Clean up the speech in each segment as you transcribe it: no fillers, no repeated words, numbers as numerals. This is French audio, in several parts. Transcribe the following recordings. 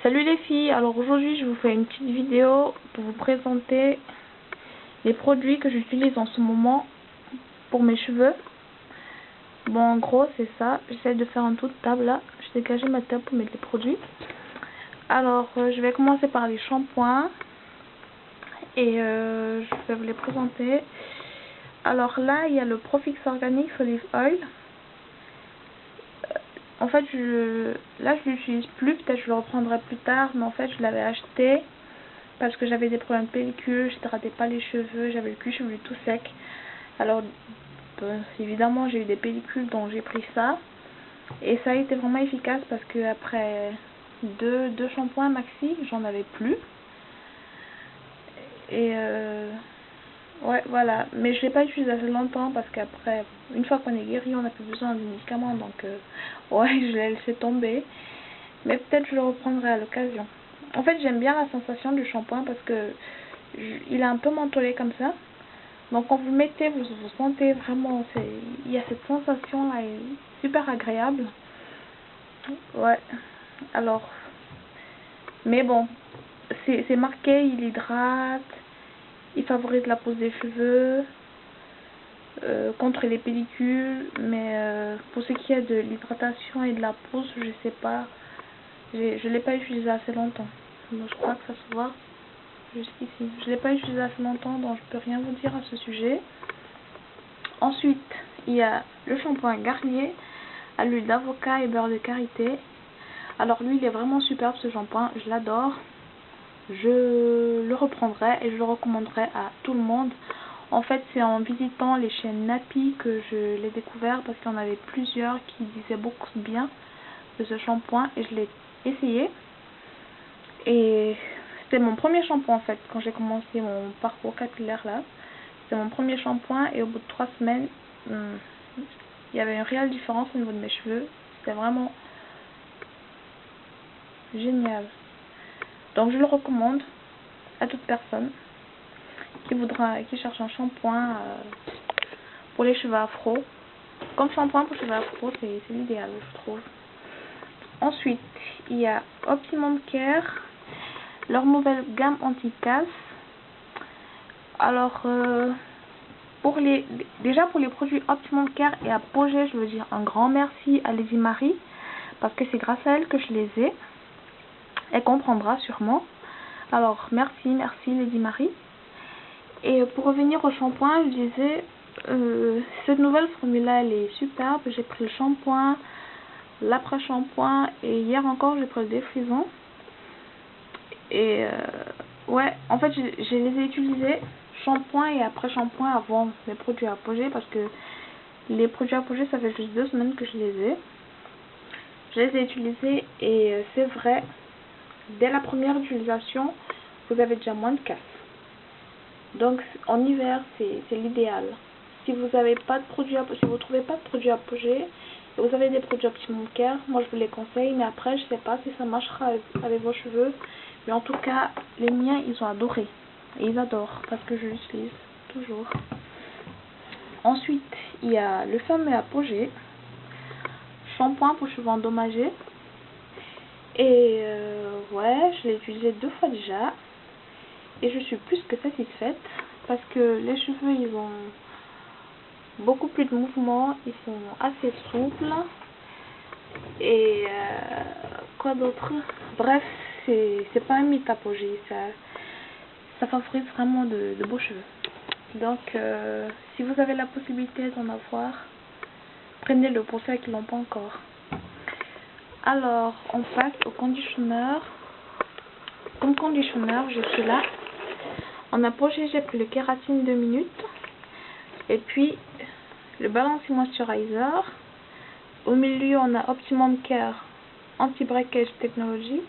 Salut les filles, alors aujourd'hui je vous fais une petite vidéo pour vous présenter les produits que j'utilise en ce moment pour mes cheveux. Bon, en gros c'est ça, j'essaie de faire un tour de table là, j'ai dégagé ma table pour mettre les produits. Alors je vais commencer par les shampoings et je vais vous les présenter. Alors là il y a le Profix Organic Olive Oil. En fait, là je l'utilise plus, peut-être je le reprendrai plus tard, mais en fait je l'avais acheté parce que j'avais des problèmes de pellicule, je ne hydratais pas les cheveux, j'avais le cuir chevelu tout sec. Alors, évidemment, j'ai eu des pellicules, donc j'ai pris ça. Et ça a été vraiment efficace parce que après deux shampoings maxi, j'en avais plus. Et ouais, voilà. Mais je ne l'ai pas utilisé assez longtemps parce qu'après, une fois qu'on est guéri, on n'a plus besoin de médicaments. Donc, ouais, je l'ai laissé tomber. Mais peut-être je le reprendrai à l'occasion. En fait, j'aime bien la sensation du shampoing parce que il est un peu mentholé comme ça. Donc quand vous le mettez, vous sentez vraiment, il y a cette sensation là, super agréable. Ouais. Alors, mais bon, c'est marqué, il hydrate, il favorise la pousse des cheveux, contre les pellicules. Mais pour ce qui est de l'hydratation et de la pousse, je sais pas. Je l'ai pas utilisé assez longtemps. Je crois que ça se voit juste ici. Je l'ai pas utilisé assez longtemps, donc je peux rien vous dire à ce sujet. Ensuite, il y a le shampoing Garnier à l'huile d'avocat et beurre de karité. Alors lui, il est vraiment superbe ce shampoing, je l'adore. Je le reprendrai et je le recommanderai à tout le monde. En fait, c'est en visitant les chaînes Napi que je l'ai découvert parce qu'il y en avait plusieurs qui disaient beaucoup de bien de ce shampoing et je l'ai essayé. Et c'était mon premier shampoing en fait quand j'ai commencé mon parcours capillaire là. C'était mon premier shampoing et au bout de 3 semaines, il y avait une réelle différence au niveau de mes cheveux. C'était vraiment génial. Donc je le recommande à toute personne qui cherche un shampoing pour les cheveux afro. Comme shampoing pour cheveux afro, c'est l'idéal je trouve. Ensuite, il y a Optimum Care, leur nouvelle gamme anti-casse. Alors, déjà pour les produits Optimum Care et Apogée, je veux dire un grand merci à Lady Marie parce que c'est grâce à elle que je les ai. Elle comprendra sûrement. Alors, merci Lady Marie. Et pour revenir au shampoing, je disais, cette nouvelle formule-là, elle est superbe. J'ai pris le shampoing, l'après-shampoing et hier encore, j'ai pris le défrisant. Et ouais, en fait, je les ai utilisés shampoing et après-shampoing avant mes produits Apogée parce que les produits Apogée, ça fait juste 2 semaines que je les ai. Je les ai utilisés et c'est vrai, dès la première utilisation, vous avez déjà moins de casse. Donc en hiver, c'est l'idéal. Si vous n'avez pas de produits, si vous trouvez pas de produits Apogée et vous avez des produits Optimum Care, moi je vous les conseille. Mais après, je sais pas si ça marchera avec vos cheveux. Mais en tout cas, les miens, ils ont adoré. Et ils adorent parce que je l'utilise toujours. Ensuite, il y a le fameux Apogée, shampoing pour cheveux endommagés. Et ouais, je l'ai utilisé 2 fois déjà. Et je suis plus que satisfaite parce que les cheveux, ils ont beaucoup plus de mouvement, ils sont assez souples. Et quoi d'autre? Bref, c'est pas un mythe Apogée, ça favorise vraiment de beaux cheveux. Donc, si vous avez la possibilité d'en avoir, prenez-le pour ceux qui l'ont pas encore. Alors, on passe au conditionneur. Comme conditionneur, je suis là. En Apogée, j'ai pris le kératine 2 minutes. Et puis, le Balancing Moisturizer. Au milieu, on a Optimum Care Anti-Breakage Technology.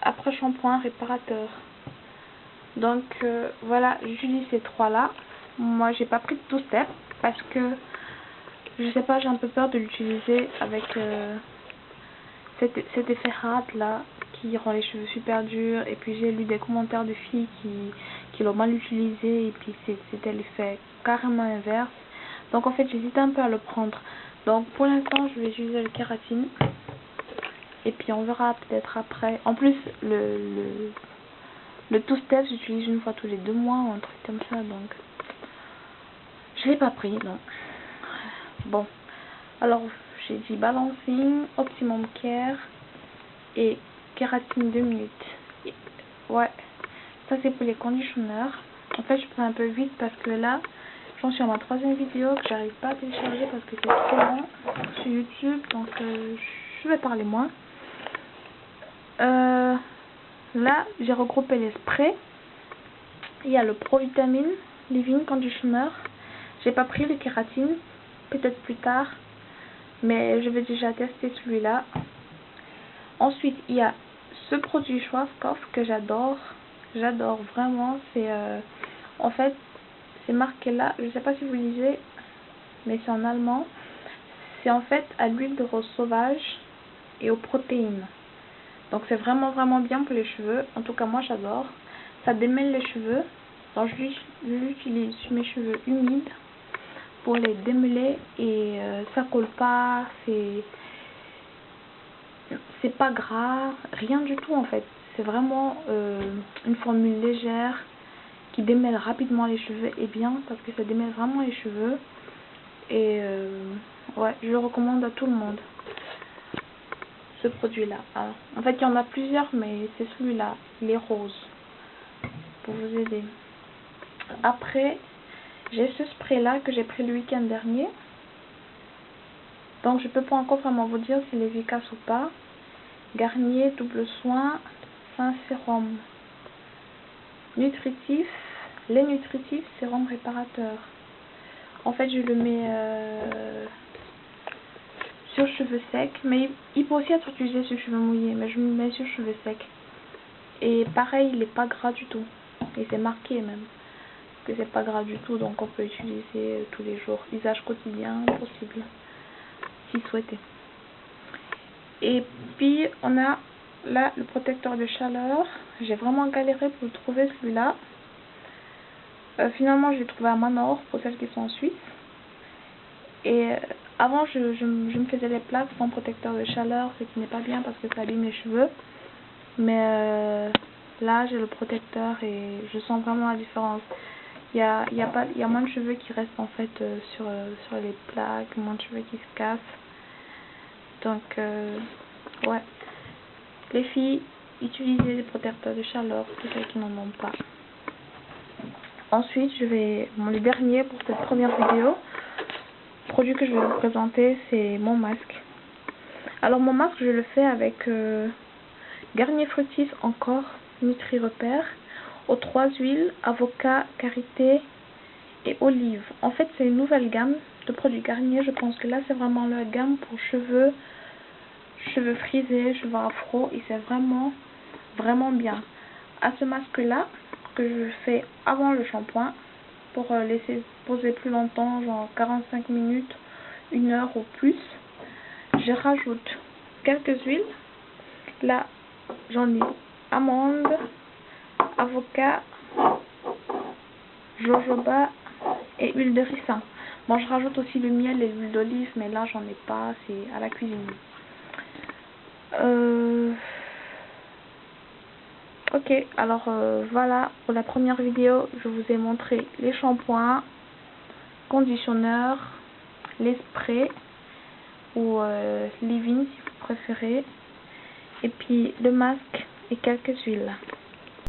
Après shampoing réparateur. Donc, voilà, j'utilise ces 3 là. Moi, j'ai pas pris de 2 step parce que je sais pas, j'ai un peu peur de l'utiliser avec cet effet rate là qui rend les cheveux super durs. Et puis j'ai lu des commentaires de filles qui l'ont mal utilisé et puis c'était l'effet carrément inverse. Donc en fait j'hésite un peu à le prendre. Donc pour l'instant je vais utiliser le kératine. Et puis on verra peut-être après. En plus, le two-step, j'utilise une fois tous les 2 mois ou un truc comme ça, donc je l'ai pas pris, donc bon. Alors j'ai dit balancing, optimum care et kératine 2 minutes. Et, ouais, ça c'est pour les conditionneurs. En fait, je prends un peu vite parce que là, j'en suis à ma 3e vidéo que j'arrive pas à télécharger parce que c'est trop long sur YouTube, donc je vais parler moins. Là, j'ai regroupé les sprays. Il y a le Pro Vitamine Living Conditioner. J'ai pas pris le kératine, peut-être plus tard, mais je vais déjà tester celui-là. Ensuite, il y a ce produit Schwarzkopf que j'adore. J'adore vraiment. C'est en fait, c'est marqué là. Je sais pas si vous lisez, mais c'est en allemand. C'est en fait à l'huile de rose sauvage et aux protéines. Donc c'est vraiment bien pour les cheveux. En tout cas, moi j'adore. Ça démêle les cheveux. Donc je l'utilise sur mes cheveux humides pour les démêler et ça colle pas. C'est pas gras, rien du tout en fait. C'est vraiment une formule légère qui démêle rapidement les cheveux et bien parce que ça démêle vraiment les cheveux. Et ouais, je le recommande à tout le monde. Ce produit là. En fait il y en a plusieurs mais c'est celui-là, il est rose, pour vous aider. Après j'ai ce spray là que j'ai pris le week-end dernier, donc je peux pas encore vraiment vous dire s'il est efficace ou pas. Garnier double soin, fin sérum nutritif, lait nutritif, sérum réparateur. En fait je le mets sur cheveux secs, mais il peut aussi être utilisé sur cheveux mouillés, mais je me mets sur cheveux secs. Et pareil, il n'est pas gras du tout, et c'est marqué même que c'est pas gras du tout, donc on peut utiliser tous les jours, usage quotidien possible si souhaité. Et puis on a là le protecteur de chaleur. J'ai vraiment galéré pour trouver celui-là. Finalement je l'ai trouvé à Manor pour celles qui sont en Suisse. Et avant je me faisais les plaques sans protecteur de chaleur, ce qui n'est pas bien parce que ça abîme les cheveux. Mais là j'ai le protecteur et je sens vraiment la différence. Il y a moins de cheveux qui restent en fait sur les plaques, moins de cheveux qui se cassent. Donc ouais, les filles, utilisez des protecteurs de chaleur, tous ceux qui n'en ont pas. Ensuite le dernier pour cette première vidéo, le produit que je vais vous présenter, c'est mon masque. Alors mon masque je le fais avec Garnier Fructis encore Nutri Repère aux 3 huiles, avocat, karité et olive. En fait c'est une nouvelle gamme de produits Garnier. Je pense que là c'est vraiment la gamme pour cheveux frisés, cheveux afro, et c'est vraiment bien. À ce masque là que je fais avant le shampoing pour laisser poser plus longtemps, genre 45 minutes, 1 heure ou plus, je rajoute quelques huiles. Là j'en ai amande, avocat, jojoba et huile de ricin. Bon, je rajoute aussi le miel et l'huile d'olive, mais là j'en ai pas, c'est à la cuisine. Ok, alors voilà, pour la première vidéo, je vous ai montré les shampoings, conditionneurs, les sprays ou leave-in si vous préférez, et puis le masque et quelques huiles.